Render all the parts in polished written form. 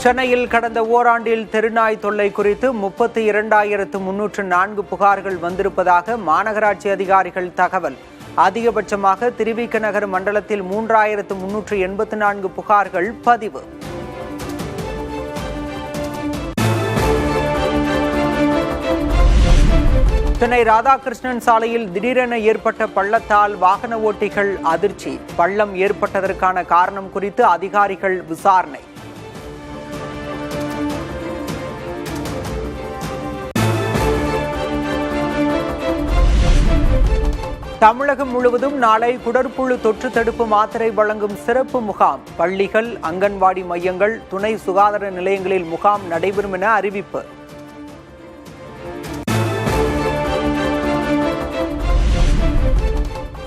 சென்னையில் கடந்த ஓராண்டில் தெருநாய் தொல்லை குறித்து 32,304 புகார்கள் வந்திருப்பதாக மாநகராட்சி அதிகாரிகள் தகவல். அதிகபட்சமாக திருவிக நகர் மண்டலத்தில் 3,384 புகார்கள் பதிவு. சென்னை ராதாகிருஷ்ணன் சாலையில் திடீரென ஏற்பட்ட பள்ளத்தால் வாகன ஓட்டிகள் அதிர்ச்சி. பள்ளம் ஏற்பட்டதற்கான காரணம் குறித்து அதிகாரிகள் விசாரணை. தமிழகம் முழுவதும் நாளை குடற்புழு தொற்று தடுப்பு மாத்திரை வழங்கும் சிறப்பு முகாம். பள்ளிகள், அங்கன்வாடி மையங்கள், துணை சுகாதார நிலையங்களில் முகாம் நடைபெறும் என அறிவிப்பு.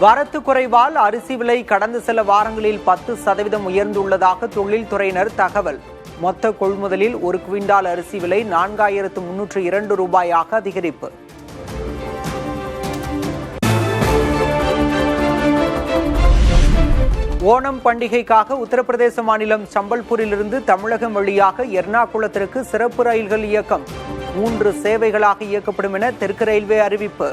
வரத்து குறைவால் அரிசி விலை கடந்த சில வாரங்களில் 10% உயர்ந்துள்ளதாக தொழில்துறையினர் தகவல். மொத்த கொள்முதலில் 1 குவிண்டால் அரிசி விலை 4,302 ரூபாயாக அதிகரிப்பு. ஓணம் பண்டிகைக்காக உத்தரப்பிரதேச மாநிலம் சம்பல்பூரிலிருந்து தமிழகம் வழியாக எர்ணாகுளத்திற்கு சிறப்பு ரயில்கள் இயக்கம் 3 சேவைகளாக இயக்கப்படும் என தெற்கு ரயில்வே அறிவிப்பு.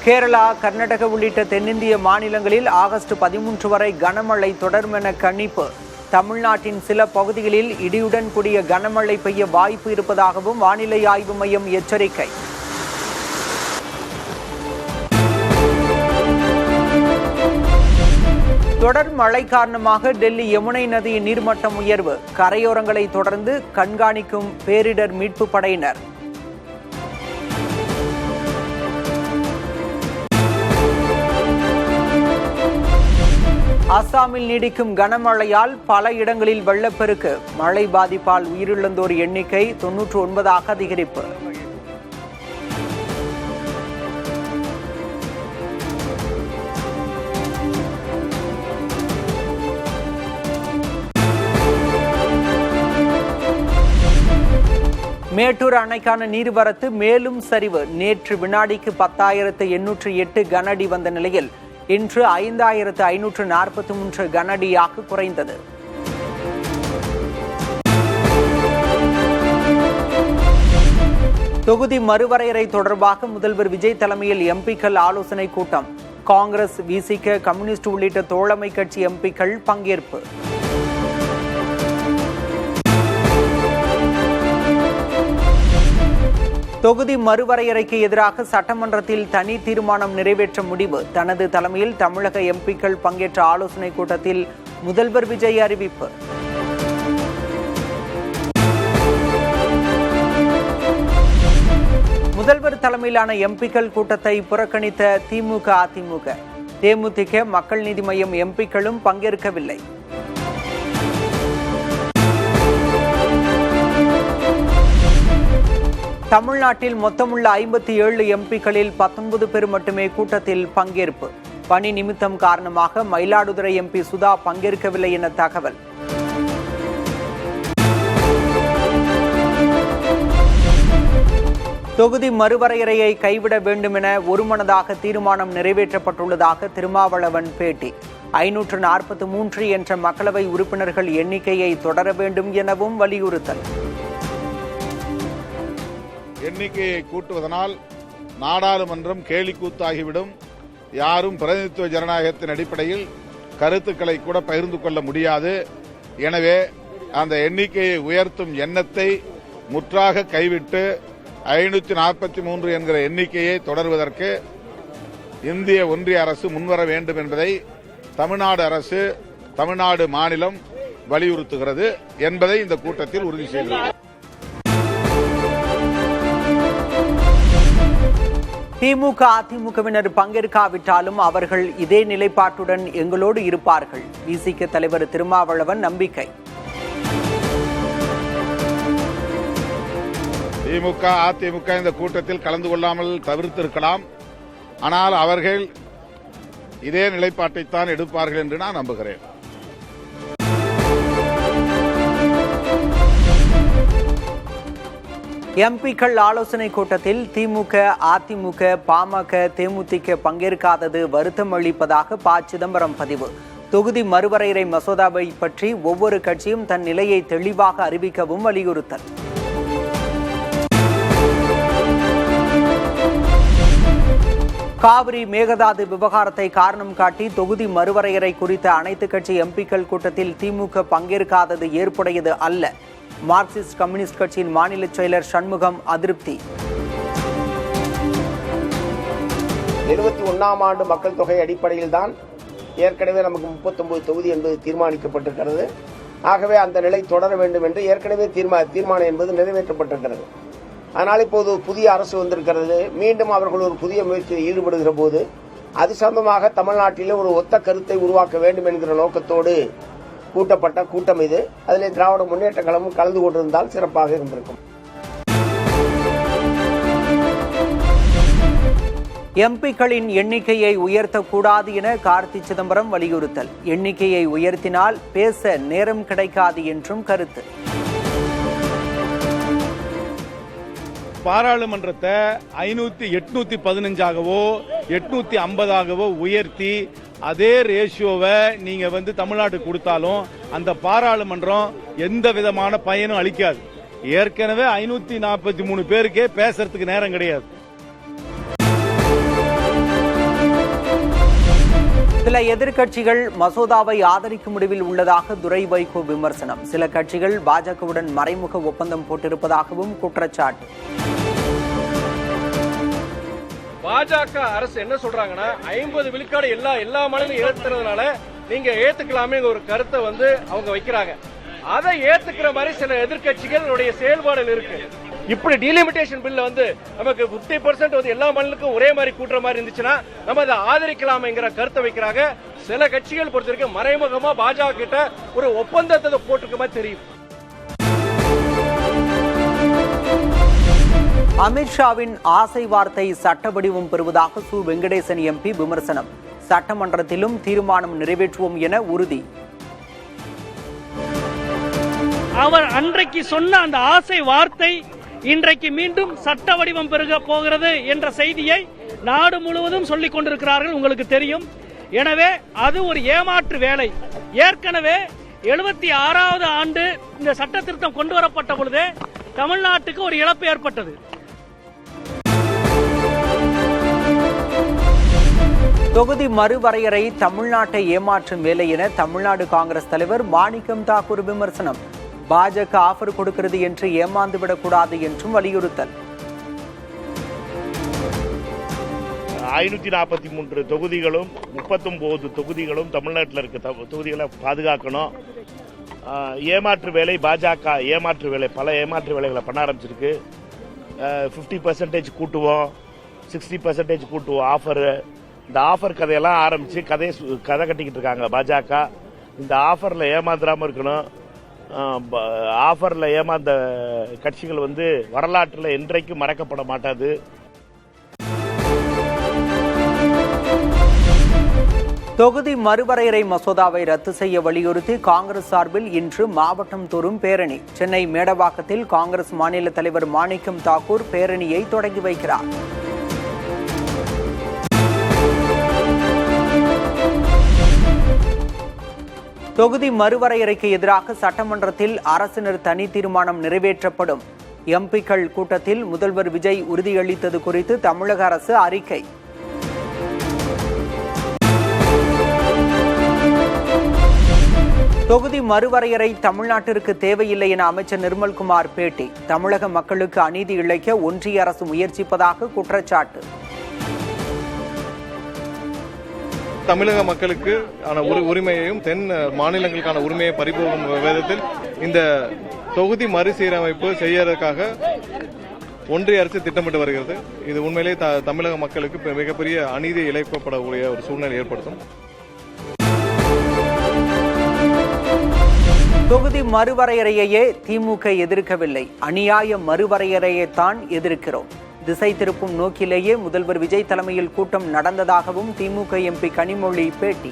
கேரளா, கர்நாடகா உள்ளிட்ட தென்னிந்திய மாநிலங்களில் ஆகஸ்ட் 13 வரை கனமழை தொடரும் என கணிப்பு. தமிழ்நாட்டின் சில பகுதிகளில் இடியுடன் கூடிய கனமழை பெய்ய வாய்ப்பு இருப்பதாகவும் வானிலை ஆய்வு மையம் எச்சரிக்கை. தொடர் மழை காரணமாக டெல்லி யமுனை நதியின் நீர்மட்டம் உயர்வு. கரையோரங்களை தொடர்ந்து கண்காணிக்கும் பேரிடர் மீட்பு படையினர். அசாமில் நீடிக்கும் கனமழையால் பல இடங்களில் வெள்ளப்பெருக்கு. மழை பாதிப்பால் உயிரிழந்தோர் எண்ணிக்கை 99 அதிகரிப்பு. மேட்டூர் அணைக்கான நீர்வரத்து மேலும் சரிவு. நேற்று வினாடிக்கு 10,808 கனஅடி வந்த நிலையில் இன்று 5,543 கனஅடியாக குறைந்தது. தொகுதி மறுவரையறை தொடர்பாக முதல்வர் விஜய் தலைமையில் எம்பிக்கள் ஆலோசனை கூட்டம். காங்கிரஸ், விசிக, கம்யூனிஸ்ட் உள்ளிட்ட தோழமை கட்சி எம்பிக்கள் பங்கேற்பு. தொகுதி மறுவரையறைக்கு எதிராக சட்டமன்றத்தில் தனி தீர்மானம் நிறைவேற்ற முடிவு. தனது தலைமையில் தமிழக எம்பிக்கள் பங்கேற்ற ஆலோசனைக் கூட்டத்தில் முதல்வர் விஜய் அறிவிப்பு. முதல்வர் தலைமையிலான எம்பிக்கள் கூட்டத்தை புறக்கணித்த திமுக, அதிமுக. தேமுதிக, மக்கள் நீதி மய்யம் எம்பிக்களும் பங்கேற்கவில்லை. தமிழ்நாட்டில் மொத்தமுள்ள 57 எம்பிக்களில் 19 பேர் மட்டுமே கூட்டத்தில் பங்கேற்பு. பணி நிமித்தம் காரணமாக மயிலாடுதுறை எம்பி சுதா பங்கேற்கவில்லை என தகவல். தொகுதி மறுவரையறையை கைவிட வேண்டும் என ஒருமனதாக தீர்மானம் நிறைவேற்றப்பட்டுள்ளதாக திருமாவளவன் பேட்டி. 543 என்ற மக்களவை உறுப்பினர்கள் எண்ணிக்கையை தொடர வேண்டும் எனவும் வலியுறுத்தல். எண்ணிக்கையை கூட்டுவதனால் நாடாளுமன்றம் கேலிக்கூத்தாகிவிடும். யாரும் பிரதிநிதித்துவ ஜனநாயகத்தின் அடிப்படையில் கருத்துக்களை கூட பகிர்ந்து கொள்ள முடியாது. எனவே அந்த எண்ணிக்கையை உயர்த்தும் எண்ணத்தை முற்றாக கைவிட்டு 543 என்கிற எண்ணிக்கையை தொடர்வதற்கு இந்திய ஒன்றிய அரசு முன்வர வேண்டும் என்பதை தமிழ்நாடு அரசு, தமிழ்நாடு மாநிலம் வலியுறுத்துகிறது என்பதை இந்த கூட்டத்தில் உறுதி செய்கிறது. திமுக, அதிமுகவினர் பங்கேற்காவிட்டாலும் அவர்கள் இதே நிலைப்பாட்டுடன் எங்களோடு இருப்பார்கள். விசிக தலைவர் திருமாவளவன் நம்பிக்கை. திமுக, அதிமுக இந்த கூட்டத்தில் கலந்து கொள்ளாமல் தவிர்த்திருக்கலாம். ஆனால் அவர்கள் இதே நிலைப்பாட்டைத்தான் எடுப்பார்கள் என்று நான் நம்புகிறேன். எம்பிக்கள் ஆலோசனை கூட்டத்தில் திமுக, அதிமுக, பாமக, தேமுதிக பங்கேற்காதது வருத்தம் அளிப்பதாக ப. சிதம்பரம் பதிவு. தொகுதி மறுவரையறை மசோதாவை பற்றி ஒவ்வொரு கட்சியும் தன் நிலையை தெளிவாக அறிவிக்கவும் வலியுறுத்தல். காவிரி மேகதாது விவகாரத்தை காரணம் காட்டி தொகுதி மறுவரையறை குறித்த அனைத்து கட்சி எம்பிக்கள் கூட்டத்தில் திமுக பங்கேற்காதது ஏற்புடையது அல்ல. மார்க்சிஸ்ட் கம்யூனிஸ்ட் கட்சியின் மாநில செயலர் சண்முகம் அதிருப்தி. 71ஆம் ஆண்டு மக்கள் தொகை அடிப்படையில் தான் ஏற்கனவே நமக்கு 39 தொகுதி என்பது தீர்மானிக்கப்பட்டிருக்கிறது. ஆகவே அந்த நிலை தொடர வேண்டும் என்று ஏற்கனவே தீர்மானம் என்பது நிறைவேற்றப்பட்டிருக்கிறது. ஆனால் இப்போது புதிய அரசு வந்திருக்கிறது. மீண்டும் அவர்கள் ஒரு புதிய முயற்சியில் ஈடுபடுகிற போது அது சம்பந்தமாக தமிழ்நாட்டிலே ஒரு ஒத்த கருத்தை உருவாக்க வேண்டும் என்கிற நோக்கத்தோடு கூட்டப்பட்ட கூட்டம் இது. அதிலே திராவிட முன்னேற்ற கழகம் கலந்து கொண்டிருந்தால் சிறப்பாக இருந்திருக்கும். எம்பிக்களின் எண்ணிக்கையை உயர்த்தக்கூடாது என கார்த்தி சிதம்பரம் வலியுறுத்தல். எண்ணிக்கையை உயர்த்தினால் பேச நேரம் கிடைக்காது என்றும் கருத்து. பாராளுமன்றத்தை 815ஆகவோ 850ஆகவோ உயர்த்தி அதே ரேஷியோவை நீங்க தமிழ்நாட்டுக்கு கொடுத்தாலும் அந்த பாராளுமன்றம் எந்த விதமான பயனும் அளிக்காது. ஏற்கனவே 543 பேருக்கே பேசுறதுக்கு நேரம் கிடையாது. சில எதிர்க்கட்சிகள் மசோதாவை ஆதரிக்கும் முடிவில் உள்ளதாக துரை வைகோ விமர்சனம். சில கட்சிகள் பாஜகவுடன் மறைமுக ஒப்பந்தம் போட்டிருப்பதாகவும் குற்றச்சாட்டு. பாஜக அரசு என்ன சொல்றாங்கன்னா 50 விழுக்காடு எல்லா மாநிலம் ஏத்துறதுனால நீங்க ஏத்துக்கலாமே ஒரு கருத்தை அவங்க வைக்கிறாங்க. அதை ஏத்துக்கிற மாதிரி சில எதிர்க்கட்சிகளுடைய செயல்பாடுகள் இருக்கு. இப்படி டீலிமிட்டேஷன் பில்ல நமக்கு 50% எல்லா மாநிலங்களுக்கும் ஒரே மாதிரி கூட்டுற மாதிரி இருந்துச்சுன்னா நம்ம அதை ஆதரிக்கலாம்ங்கிற கருத்தை வைக்கிறாங்க. சில கட்சிகள் பொறுத்த வரைக்கும் மறைமுகமா பாஜக கிட்ட ஒரு ஒப்பந்தத்தை போட்டிருக்க மாதிரி தெரியும். அமித்ஷாவின் ஆசை வார்த்தை சட்ட வடிவம் பெறுவதாக சு. வெங்கடேசன் எம்பி விமர்சனம். சட்டமன்றத்திலும் தீர்மானம் நிறைவேற்றுவோம் என உறுதி. அவர் அன்றைக்கு சொன்ன அந்த ஆசை வார்த்தை இன்றைக்கு மீண்டும் சட்ட வடிவம் பெருக போகிறது என்ற செய்தியை நாடு முழுவதும் சொல்லிக் கொண்டிருக்கிறார்கள், உங்களுக்கு தெரியும். எனவே அது ஒரு ஏமாற்று வேலை. ஏற்கனவே 76வது ஆண்டு இந்த சட்ட திருத்தம் கொண்டு வரப்பட்ட பொழுது தமிழ்நாட்டுக்கு ஒரு இழப்பு ஏற்பட்டது. தொகுதி மறுவரையறை தமிழ்நாட்டை ஏமாற்றும் வேலை என தமிழ்நாடு காங்கிரஸ் தலைவர் மாணிக்கம் தாக்கூர் விமர்சனம். பாஜக ஆஃபர் கொடுக்கிறது என்று ஏமாந்துவிடக்கூடாது என்றும் வலியுறுத்தல். 543 தொகுதிகளும் 39 தொகுதிகளும் தமிழ்நாட்டில் இருக்க தொகுதிகளை பாதுகாக்கணும். ஏமாற்று வேலை பாஜக ஏமாற்று வேலை, பல ஏமாற்று வேலைகளை பண்ண ஆரம்பிச்சிருக்கு. 50% கூட்டுவோம், 60% கூட்டுவோம் ஆஃபர். இந்த ஆஃபர் கதையெல்லாம் ஆரம்பிச்சு கதை கட்டிக்கிட்டு இருக்காங்க பாஜக. இந்த ஆஃபர்ல ஏமாந்துடாம இருக்கணும். ஆஃபர்ல ஏமாந்த கட்சிகள் வரலாற்றில் என்றைக்கும் மறக்கப்பட மாட்டாது. தொகுதி மறுவரையறை மசோதாவை ரத்து செய்ய வலியுறுத்தி காங்கிரஸ் சார்பில் இன்று மாவட்டம் தோறும் பேரணி. சென்னை மேடவாக்கத்தில் காங்கிரஸ் மாநில தலைவர் மாணிக்கம் தாக்கூர் பேரணியை தொடங்கி வைக்கிறார். தொகுதி மறுவரையறைக்கு எதிராக சட்டமன்றத்தில் அரசினர் தனி தீர்மானம் நிறைவேற்றப்படும். எம்பிக்கள் கூட்டத்தில் முதல்வர் விஜய் உறுதியளித்தது குறித்து தமிழக அரசு அறிக்கை. தொகுதி மறுவரையறை தமிழ்நாட்டிற்கு தேவையில்லை என அமைச்சர் நிர்மல்குமார் பேட்டி. தமிழக மக்களுக்கு அநீதி இழைக்க ஒன்றிய அரசு முயற்சிப்பதாக குற்றச்சாட்டு. தமிழக மக்களுக்கு உரிமையையும் தென் மாநிலங்களுக்கான உரிமையை பறிபோகும் விதத்தில் இந்த தொகுதி மறுசீரமைப்பு செய்யறதுக்காக ஒன்றிய அரசு திட்டமிட்டு வருகிறது. இது உண்மையிலே தமிழக மக்களுக்கு மிகப்பெரிய அநீதி இழைக்கப்படக்கூடிய ஒரு சூழ்நிலை ஏற்படுத்தும். தொகுதி மறுவரையறையையே திமுக எதிர்க்கவில்லை, அநியாய மறுவரையறையைத்தான் எதிர்க்கிறோம். திசை திருப்பும் நோக்கிலேயே முதல்வர் விஜய் தலைமையில் கூட்டம் நடந்ததாகவும் திமுக எம்பி கனிமொழி பேட்டி.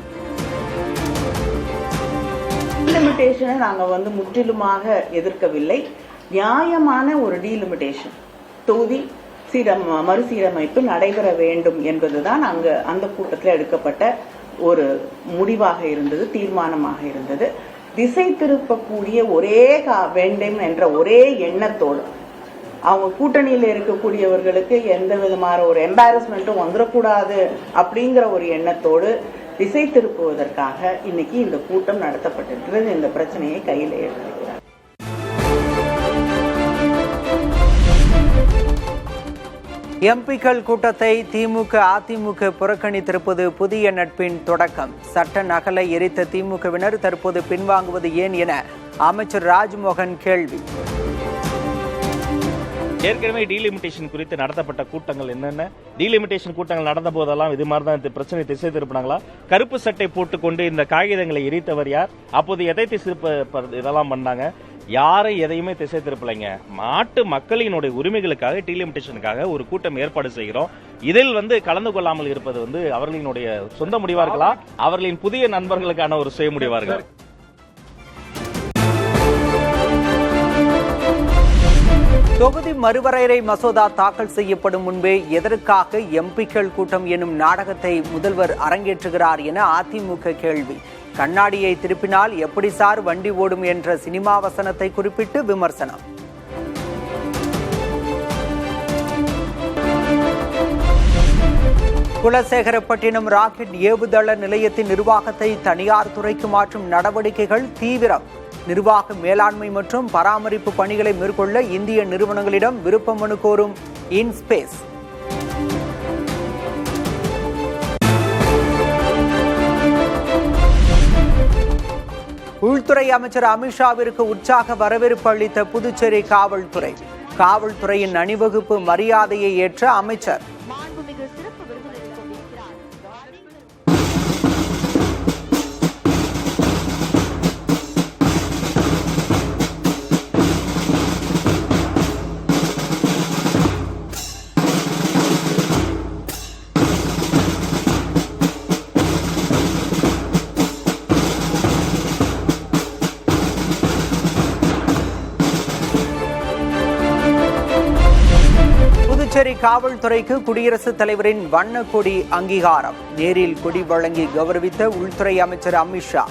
லிமிட்டேஷனை நாங்கள் முற்றிலுமாக எதிர்க்கவில்லை. நியாயமான ஒரு டீலிமிட்டேஷன் தொகுதி மறுசீரமைப்பு நடைபெற வேண்டும் என்பதுதான் அந்த கூட்டத்தில் எடுக்கப்பட்ட ஒரு முடிவாக இருந்தது, தீர்மானமாக இருந்தது. திசை திருப்பக்கூடிய ஒரே வேண்டும் என்ற ஒரே எண்ணத்தோடு அவங்க கூட்டணியில் இருக்கக்கூடியவர்களுக்கு எந்த விதமான ஒரு எம்பாரஸ்மெண்ட்டும் வந்துடக்கூடாது அப்படிங்கிற ஒரு எண்ணத்தோடு திசை திருப்புவதற்காக இன்னைக்கு இந்த கூட்டம் நடத்தப்பட்டிருக்கிறது. இந்த பிரச்சனையை கையில் எடுத்திருக்கிறார். எம்பிக்கள் கூட்டத்தை திமுக அதிமுக புறக்கணித்திருப்பது புதிய நட்பின் தொடக்கம். சட்ட நகலை எரித்த திமுகவினர் தற்போது பின்வாங்குவது ஏன் என அமைச்சர் ராஜ்மோகன் கேள்வி. ஏற்கனவே டீலிமிட்டேஷன் குறித்து நடத்தப்பட்ட கூட்டங்கள் என்னென்ன, டீலிமிட்டேஷன் கூட்டங்கள் நடந்த போதெல்லாம் இது மாதிரி தான் இந்த பிரச்சனை திசை திருப்பினாங்களா? கருப்பு சட்டை போட்டுக்கொண்டு இந்த காகிதங்களை எரித்தவர் யார்? அப்போது எதை திசை இதெல்லாம் பண்ணாங்க? யாரை எதையுமே திசை திருப்பலைங்க. நாட்டு மக்களினுடைய உரிமைகளுக்காக டீலிமிட்டேஷனுக்காக ஒரு கூட்டம் ஏற்பாடு செய்கிறோம். இதில் கலந்து கொள்ளாமல் இருப்பது அவர்களினுடைய சொந்த முடிவா இருக்கலாம், அவர்களின் புதிய நண்பர்களுக்கான ஒரு சுய முடிவா இருக்கலாம். தொகுதி மறுவரையறை மசோதா தாக்கல் செய்யப்படும் முன்பே எதற்காக எம்பிக்கள் கூட்டம் எனும் நாடகத்தை முதல்வர் அரங்கேற்றுகிறார் என அதிமுக கேள்வி. கண்ணாடியை திருப்பினால் எப்படி சார் வண்டி ஓடும் என்ற சினிமா வசனத்தை குறிப்பிட்டு விமர்சனம். குலசேகரப்பட்டினம் ராக்கெட் ஏவுதள நிலையத்தின் நிர்வாகத்தை தனியார் துறைக்கு மாற்றும் நடவடிக்கைகள் தீவிரம். நிர்வாக மேலாண்மை மற்றும் பராமரிப்பு பணிகளை மேற்கொள்ள இந்திய நிறுவனங்களிடம் விருப்ப மனு கோரும் இன்ஸ்பேஸ். உள்துறை அமைச்சர் அமித்ஷாவிற்கு உற்சாக வரவேற்பு அளித்த புதுச்சேரி காவல்துறை. காவல்துறையின் அணிவகுப்பு மரியாதையை ஏற்ற அமைச்சர். புதுச்சேரி காவல்துறைக்கு குடியரசுத் தலைவரின் வண்ண கொடி அங்கீகாரம். நேரில் கொடி வழங்கி கௌரவித்த உள்துறை அமைச்சர் அமித்ஷா.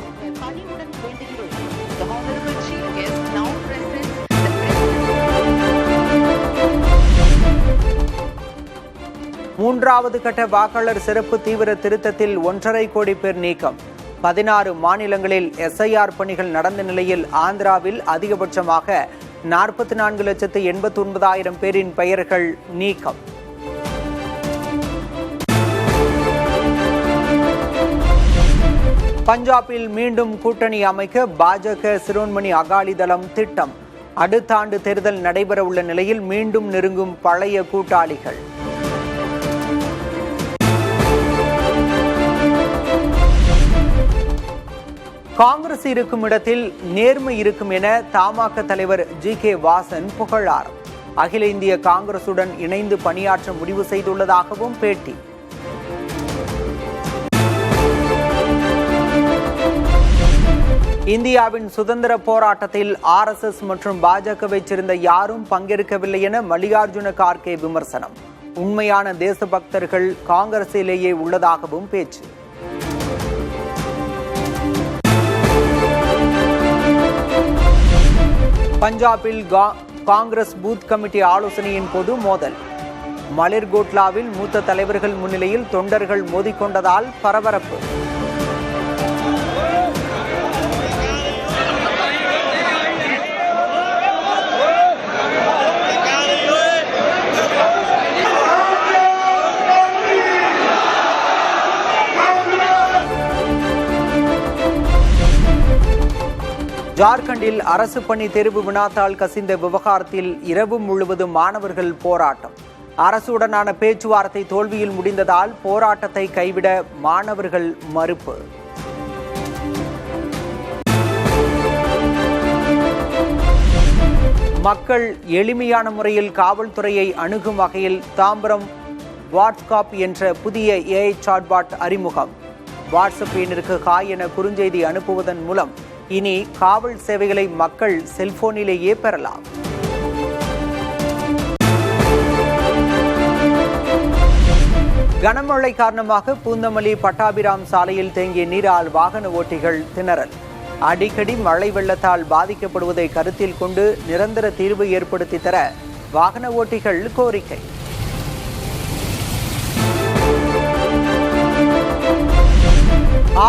மூன்றாவது கட்ட வாக்காளர் சிறப்பு தீவிர திருத்தத்தில் 1.5 கோடி பேர் நீக்கம். 16 மாநிலங்களில் எஸ்ஐஆர் பணிகள் நடந்த நிலையில் ஆந்திராவில் அதிகபட்சமாக 44,89,000 பேரின் பெயர்கள் நீக்கம். பஞ்சாபில் மீண்டும் கூட்டணி அமைக்க பாஜக சிரோன்மணி அகாலிதளம் திட்டம். அடுத்த ஆண்டு தேர்தல் நடைபெற உள்ள நிலையில் மீண்டும் நெருங்கும் பழைய கூட்டாளிகள். காங்கிரஸ் இருக்கும் இடத்தில் நேர்மை இருக்கும் என தமாக தலைவர் ஜி.கே. வாசன் புகழார். அகில இந்திய காங்கிரசுடன் இணைந்து பணியாற்ற முடிவு செய்துள்ளதாகவும் பேட்டி. இந்தியாவின் சுதந்திர போராட்டத்தில் RSS மற்றும் பாஜகவை சேர்ந்த யாரும் பங்கேற்கவில்லை என மல்லிகார்ஜுன கார்கே விமர்சனம். உண்மையான தேசபக்தர்கள் காங்கிரசிலேயே உள்ளதாகவும் பேச்சு. பஞ்சாபில் காங்கிரஸ் பூத் கமிட்டி ஆலோசனையின் போது மோதல். மலிர்கோட்லாவில் மூத்த தலைவர்கள் முன்னிலையில் தொண்டர்கள் மோதிக்கொண்டதால் பரபரப்பு. ஜார்க்கண்டில் அரசு பணி தேர்வு வினாத்தாள் கசிந்த விவகாரத்தில் இரவு முழுவதும் மாணவர்கள் போராட்டம். அரசுடனான பேச்சுவார்த்தை தோல்வியில் முடிந்ததால் போராட்டத்தை கைவிட மாணவர்கள் மறுப்பு. மக்கள் எளிமையான முறையில் காவல்துறையை அணுகும் வகையில் தாம்பரம் வாட்ஸ்அப் என்ற புதிய AI சாட்பாட் அறிமுகம். வாட்ஸ்அப் எண்ணிற்கு ஹாய் என குறுஞ்செய்தி அனுப்புவதன் மூலம் இனி காவல் சேவைகளை மக்கள் செல்போனிலேயே பெறலாம். கனமழை காரணமாக பூந்தமல்லி பட்டாபிராம் சாலையில் தேங்கிய நீரால் வாகன ஓட்டிகள் திணறல். அடிக்கடி மழை வெள்ளத்தால் பாதிக்கப்படுவதை கருத்தில் கொண்டு நிரந்தர தீர்வு ஏற்படுத்தி தர வாகன ஓட்டிகள் கோரிக்கை.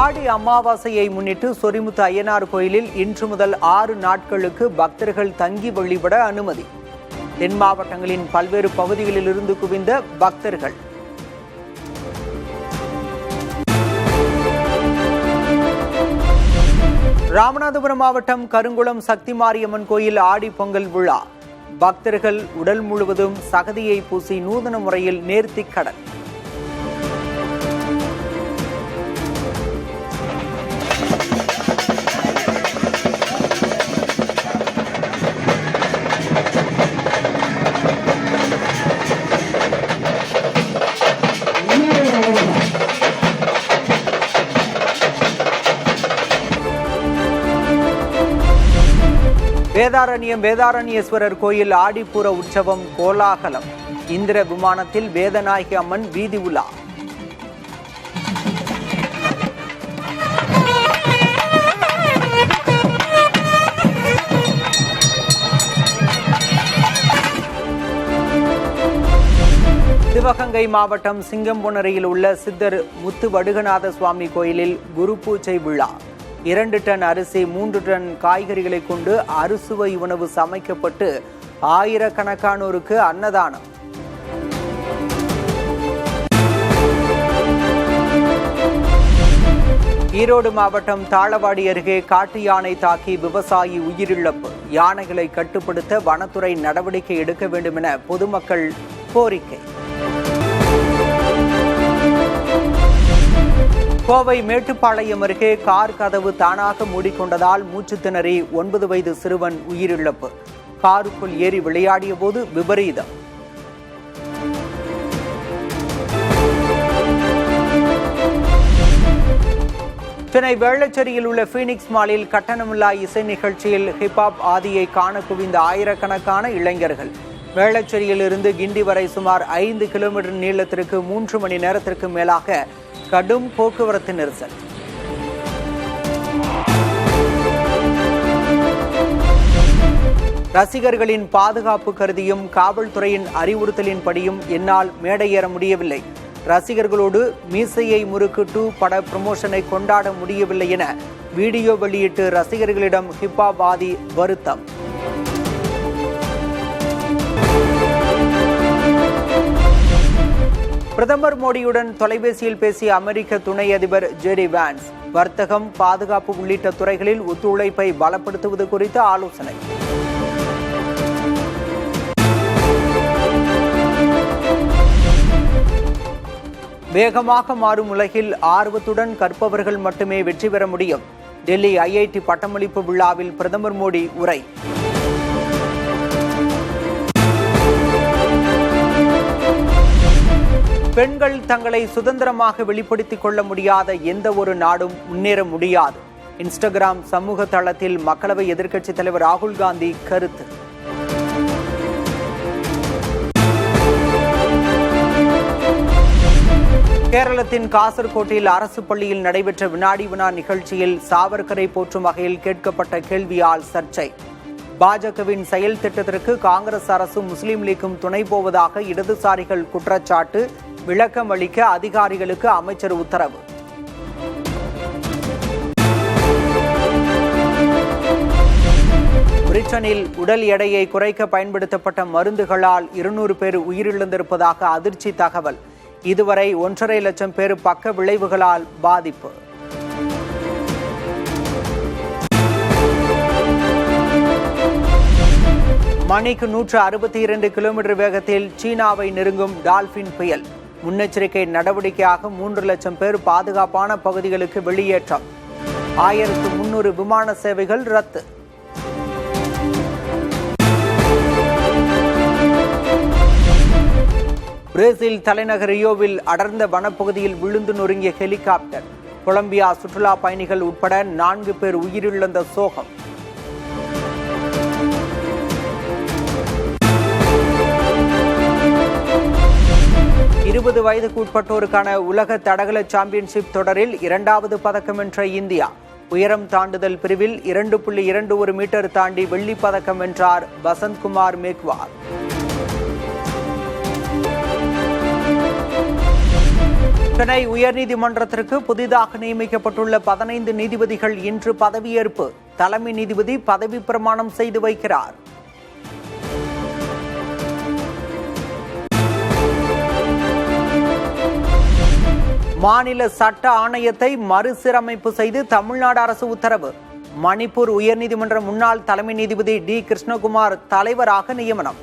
ஆடி அமாவாசையை முன்னிட்டு சொரிமுத்து அய்யனார் கோயிலில் இன்று முதல் 6 நாட்களுக்கு பக்தர்கள் தங்கி வழிபட அனுமதி. தென் மாவட்டங்களின் பல்வேறு பகுதிகளிலிருந்து குவிந்த பக்தர்கள். ராமநாதபுரம் மாவட்டம் கருங்குளம் சக்தி மாரியம்மன் கோயில் ஆடி பொங்கல் விழா. பக்தர்கள் உடல் முழுவதும் சகதியை பூசி நூதன முறையில் நேர்த்திக் கடன். வேதாரண்யேஸ்வரர் கோயில் ஆடிப்பூர உற்சவம் கோலாகலம். இந்திர விமானத்தில் வேதநாயகி அம்மன் வீதி உலா. சிவகங்கை மாவட்டம் சிங்கம்புணரியில் உள்ள சித்தர் முத்து வடுகநாத சுவாமி கோயிலில் குரு பூஜை விழா. 2 டன் அரிசி 3 டன் காய்கறிகளை கொண்டு அறுசுவை உணவு சமைக்கப்பட்டு ஆயிரக்கணக்கானோருக்கு அன்னதானம். ஈரோடு மாவட்டம் தாளவாடி அருகே காட்டு யானை தாக்கி விவசாயி உயிரிழப்பு. யானைகளை கட்டுப்படுத்த வனத்துறை நடவடிக்கை எடுக்க வேண்டும் என பொதுமக்கள் கோரிக்கை. கோவை மேட்டுப்பாளையம் அருகே கார் கதவு தானாக மூடிக்கொண்டதால் மூச்சு திணறி 9 வயது சிறுவன் உயிரிழப்பு. காருக்குள் ஏறி விளையாடிய போது விபரீதம். சென்னை வேளச்சேரியில் உள்ள பீனிக்ஸ் மாலில் கட்டணமில்லா இசை நிகழ்ச்சியில் ஹிப்ஹாப் ஆதியை காண குவிந்த ஆயிரக்கணக்கான இளைஞர்கள். வேளச்சேரியில் இருந்து கிண்டி வரை சுமார் 5 கிலோமீட்டர் நீளத்திற்கு 3 மணி நேரத்திற்கு மேலாக கடும் போக்குவரத்து நெரிசல். ரசிகர்களின் பாதுகாப்பு கருதியும் காவல்துறையின் அறிவுறுத்தலின்படியும் என்னால் மேடை ஏற முடியவில்லை. ரசிகர்களோடு மீசையை முறுக்கு 2 பட ப்ரமோஷனை கொண்டாட முடியவில்லை என வீடியோ வெளியிட்டு ரசிகர்களிடம் ஹிப்ஹாப் ஆதி வருத்தம். பிரதமர் மோடியுடன் தொலைபேசியில் பேசிய அமெரிக்க துணை அதிபர் ஜெடி வான்ஸ். வர்த்தகம், பாதுகாப்பு உள்ளிட்ட துறைகளில் ஒத்துழைப்பை பலப்படுத்துவது குறித்து ஆலோசனை. வேகமாக மாறும் உலகில் ஆர்வத்துடன் கற்பவர்கள் மட்டுமே வெற்றி பெற முடியும். டெல்லி ஐஐடி பட்டமளிப்பு விழாவில் பிரதமர் மோடி உரை. பெண்கள் தங்களை சுதந்திரமாக வெளிப்படுத்திக் கொள்ள முடியாத எந்த ஒரு நாடும் முன்னேற முடியாது. இன்ஸ்டாகிராம் சமூக தளத்தில் மக்களவை எதிர்க்கட்சித் தலைவர் ராகுல் காந்தி கருத்து. கேரளத்தின் காசர்கோட்டில் அரசு பள்ளியில் நடைபெற்ற வினாடி வினா நிகழ்ச்சியில் சாவர்கரை போற்றும் வகையில் கேட்கப்பட்ட கேள்வியால் சர்ச்சை. பாஜகவின் செயல் திட்டத்திற்கு காங்கிரஸ் அரசும் முஸ்லீம் லீக்கும் துணை போவதாக இடதுசாரிகள் குற்றச்சாட்டு. விளக்கம் அளிக்க அதிகாரிகளுக்கு அமைச்சர் உத்தரவு. பிரிட்டனில் உடல் எடையை குறைக்க பயன்படுத்தப்பட்ட மருந்துகளால் 200 பேர் உயிரிழந்திருப்பதாக அதிர்ச்சி தகவல். இதுவரை 1.5 லட்சம் பேர் பக்க விளைவுகளால் பாதிப்பு. மணிக்கு 162 கிலோமீட்டர் வேகத்தில் சீனாவை நெருங்கும் டால்பின் புயல். முன்னெச்சரிக்கை நடவடிக்கையாக 3 லட்சம் பேர் பாதுகாப்பான பகுதிகளுக்கு வெளியேற்றம். 1300 விமான சேவைகள் ரத்து. பிரேசில் தலைநகர் ரியோவில் அடர்ந்த வனப்பகுதியில் விழுந்து நொறுங்கிய ஹெலிகாப்டர். கொலம்பியா சுற்றுலா பயணிகள் உட்பட 4 பேர் உயிரிழந்த சோகம். 20 வயதுக்குட்பட்டோருக்கான உலக தடகள சாம்பியன்ஷிப் தொடரில் 2வது பதக்கம் வென்ற இந்தியா. உயரம் தாண்டுதல் பிரிவில் 2.21 மீட்டர் தாண்டி வெள்ளிப் பதக்கம் வென்றார் வசந்த்குமார் மேக்வால். சென்னை உயர்நீதிமன்றத்திற்கு புதிதாக நியமிக்கப்பட்டுள்ள 15 நீதிபதிகள் இன்று பதவியேற்பு. தலைமை நீதிபதி பதவி பிரமாணம் செய்து வைக்கிறார். மாநில சட்ட ஆணையத்தை மறுசீரமைப்பு செய்து தமிழ்நாடு அரசு உத்தரவு. மணிப்பூர் உயர்நீதிமன்ற முன்னாள் தலைமை நீதிபதி டி. கிருஷ்ணகுமார் தலைவராக நியமனம்.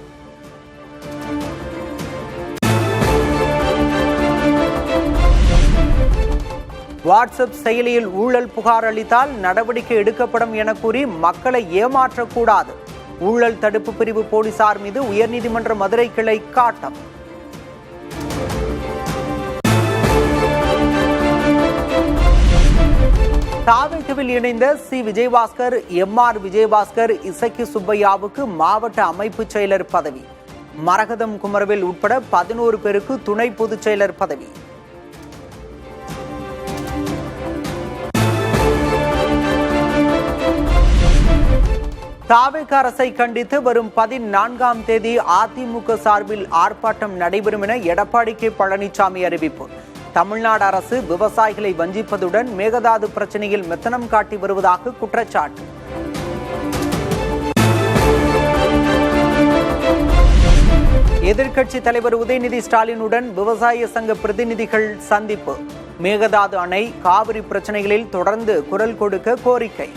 வாட்ஸ்அப் செயலியில் ஊழல் புகார் அளித்தால் நடவடிக்கை எடுக்கப்படும் என கூறி மக்களை ஏமாற்றக்கூடாது. ஊழல் தடுப்பு பிரிவு போலீசார் மீது உயர்நீதிமன்ற மதுரை கிளை காட்டம். தாவேகவில் இணைந்த சி. விஜயபாஸ்கர், எம்.ஆர். விஜயபாஸ்கர், இசக்கி சுப்பையாவுக்கு மாவட்ட அமைப்பு செயலர் பதவி. மரகதம் குமரவேல் உட்பட 11 பேருக்கு துணை பொதுச் செயலர் பதவி. தாவேக அரசை கண்டித்து வரும் 14ஆம் தேதி அதிமுக சார்பில் ஆர்ப்பாட்டம் நடைபெறும் என எடப்பாடி கே. பழனிசாமி அறிவிப்பு. தமிழ்நாடு அரசு விவசாயிகளை வஞ்சிப்பதுடன் மேகதாது பிரச்சனையில் மெத்தனம் காட்டி வருவதாக குற்றச்சாட்டு. எதிர்க்கட்சி தலைவர் உதயநிதி ஸ்டாலினுடன் விவசாய சங்க பிரதிநிதிகள் சந்திப்பு. மேகதாது அணை, காவிரி பிரச்சனைகளில் தொடர்ந்து குரல் கொடுக்க கோரிக்கை.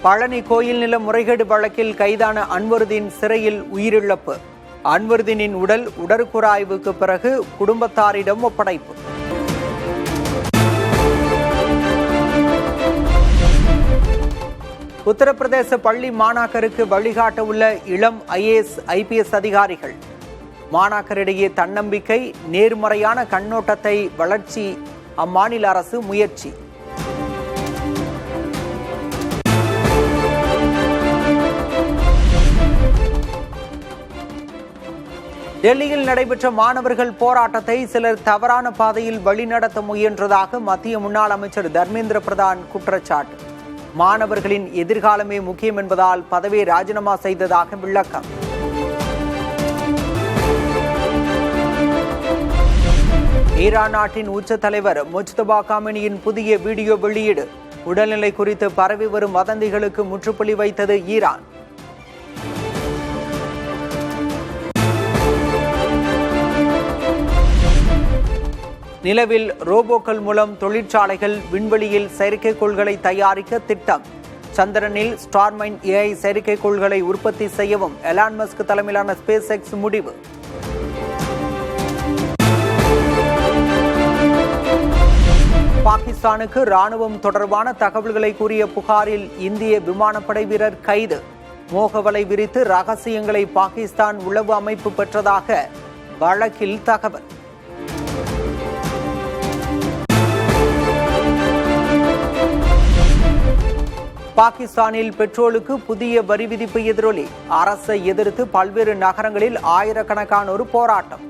பழனி கோயில் நில முறைகேடு வழக்கில் கைதான அன்வருதீன் சிறையில் உயிரிழப்பு. அன்வருதீனின் உடல் உடற்கூறாய்வுக்கு பிறகு குடும்பத்தாரிடம் ஒப்படைப்பு. உத்தரப்பிரதேச பள்ளி மாணாக்கருக்கு வழிகாட்ட உள்ள இளம் IAS, IPS அதிகாரிகள். மாணாக்கரிடையே தன்னம்பிக்கை, நேர்மறையான கண்ணோட்டத்தை வளர்ச்சி அம்மாநில அரசு முயற்சி. டெல்லியில் நடைபெற்ற மாணவர்கள் போராட்டத்தை சிலர் தவறான பாதையில் வழிநடத்த முயன்றதாக மத்திய முன்னாள் அமைச்சர் தர்மேந்திர பிரதான் குற்றச்சாட்டு. மாணவர்களின் எதிர்காலமே முக்கியம் என்பதால் பதவியை ராஜினாமா செய்ததாக விளக்கம். ஈரான் நாட்டின் உச்ச தலைவர் முஜ்தபா காமினியின் புதிய வீடியோ வெளியீடு. உடல்நிலை குறித்து பரவி வரும் வதந்திகளுக்கு முற்றுப்புள்ளி வைத்தது ஈரான். நிலவில் ரோபோக்கள் மூலம் தொழிற்சாலைகள், விண்வெளியில் செயற்கைக்கோள்களை தயாரிக்க திட்டம். சந்திரனில் ஸ்டார்மைன் AI செயற்கைக்கோள்களை உற்பத்தி செய்யவும் எலான் மஸ்க் தலைமையிலான ஸ்பேஸ் எக்ஸ் முடிவு. பாகிஸ்தானுக்கு ராணுவம் தொடர்பான தகவல்களை கூறிய புகாரில் இந்திய விமானப்படை வீரர் கைது. மோகவலை விரித்து ரகசியங்களை பாகிஸ்தான் உளவு அமைப்பு பெற்றதாக வழக்கில் தகவல். பாகிஸ்தானில் பெட்ரோலுக்கு புதிய வரி விதிப்பு எதிரொலி. அரசை எதிர்த்து பல்வேறு நகரங்களில் ஆயிரக்கணக்கானோர் போராட்டம்.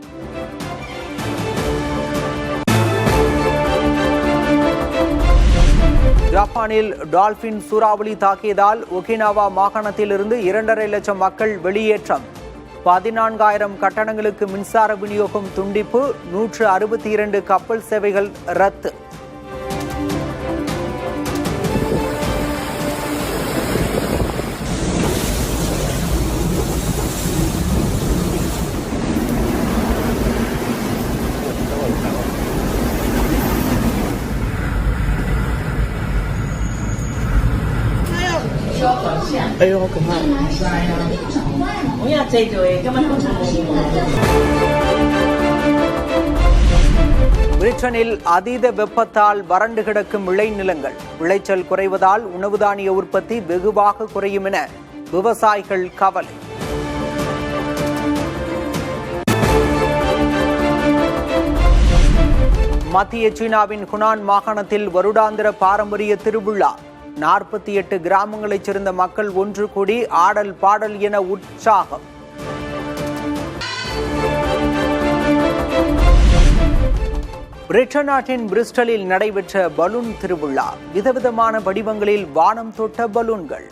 ஜப்பானில் டால்பின் சூறாவளி தாக்கியதால் ஒகினாவா மாகாணத்திலிருந்து 2.5 லட்சம் மக்கள் வெளியேற்றம். 14,000 கட்டணங்களுக்கு மின்சார விநியோகம் துண்டிப்பு. 162 கப்பல் சேவைகள் ரத்து. பிரிட்டனில் அதீத வெப்பத்தால் வறண்டு கிடக்கும் விளைநிலங்கள். விளைச்சல் குறைவதால் உணவு தானிய உற்பத்தி வெகுவாக குறையும் என விவசாயிகள் கவலை. மத்திய சீனாவின் ஹுனான் மாகாணத்தில் வருடாந்திர பாரம்பரிய திருவிழா. 48 கிராமங்களைச் சேர்ந்த மக்கள் ஒன்று கூடி ஆடல் பாடல் என உற்சாகம். பிரிட்டன் நாட்டின் பிரிஸ்டலில் நடைபெற்ற பலூன் திருவிழா. விதவிதமான வடிவங்களில் வானம் தொட்ட பலூன்கள்.